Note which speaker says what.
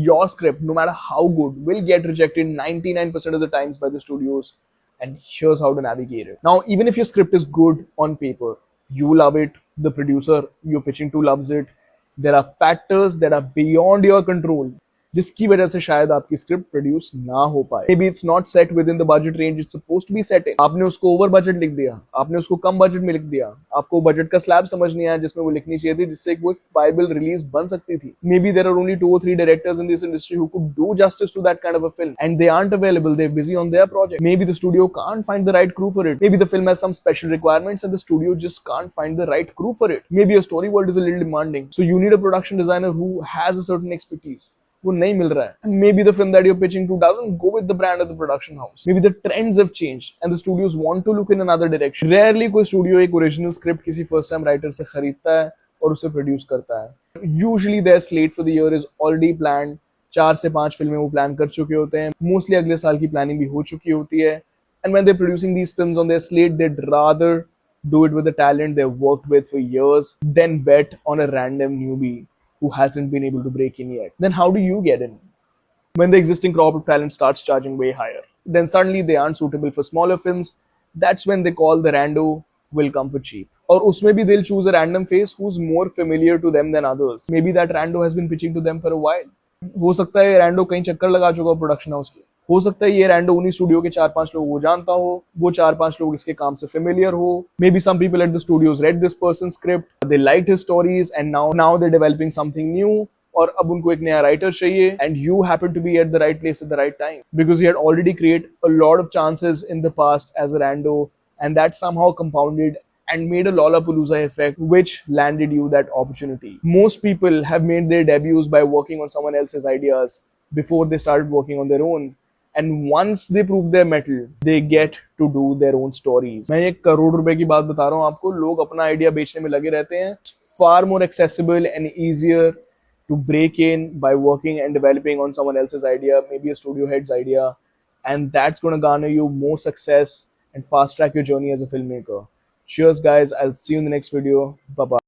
Speaker 1: your script, no matter how good, will get rejected 99% of the times by the studios. And here's how to navigate it. Now, even if your script is good on paper, you love it, the producer you're pitching to loves it, there are factors that are beyond your control जिसकी वजह से शायद आपकी script produce ना हो पाए. May be it's not set within the budget range it's supposed to be set in. आपने उसको ओवर बजट लिख दिया, आपने उसको कम बजट में लिख दिया, आपको बजट का स्लैब समझ नहीं आया जिसमें वो लिखनी चाहिए थी, जिससे वो एक वायबल रिलीज बन सकती थी. Maybe there are only 2 or 3 directors in this industry who could do justice to that kind of a film and they aren't available, they're busy on their project. Maybe the studio can't find the right crew for it. Maybe the film has some special requirements and the studio just can't find the right crew for it. Maybe a story world is a little demanding, so you need a production designer who has a certain expertise. वो नहीं मिल रहा है. Maybe the film that you're pitching to doesn't go with the brand of the production house. Maybe the trends have changed and the studios want to look in another direction. Rarely कोई studio एक original script किसी first time writer से खरीदता है और उसे produce करता है. Usually their slate for the year is already planned. 4 से 5 फिल्में वो plan कर चुके होते हैं. Mostly अगले साल की planning भी हो चुकी होती है. And when they're producing these films on their slate, they'd rather do it with the talent they've worked with for years than bet on a random newbie who hasn't been able to break in yet. Then how do you get in? When the existing crop of talent starts charging way higher, then suddenly they aren't suitable for smaller films. That's when they call the rando will come for cheap. Or usme bhi they'll choose a random face who's more familiar to them than others. Maybe that rando has been pitching to them for a while. हो सकता है रैंडो कहीं चक्कर लगा चुका हो production house के. हो सकता है ये रैंडो उन्हीं स्टूडियो के 4-5 लोग वो जानता हो, वो 4-5 लोग इसके काम से फेमिलियर हो. May be some people at the studios read this person script, they liked his stories and now they developing something new, और अब उनको एक नया राइटर चाहिए and you happen to be at the right place at the right time because you had already create a lot of chances in the past as a rando and that somehow compounded and made a Lollapalooza effect, which landed you that opportunity. Most people have made their debuts by working on someone else's ideas before they started working on their own. And once they prove their mettle, they get to do their own stories. मैं 1 करोड़ रुपए की बात बता रहा हूँ आपको. लोग अपना आइडिया बेचने में लगे रहते हैं. Far more accessible and easier to break in by working and developing on someone else's idea, maybe a studio head's idea, and that's going to garner you more success and fast track your journey as a filmmaker. Cheers guys, I'll see you in the next video. Bye bye.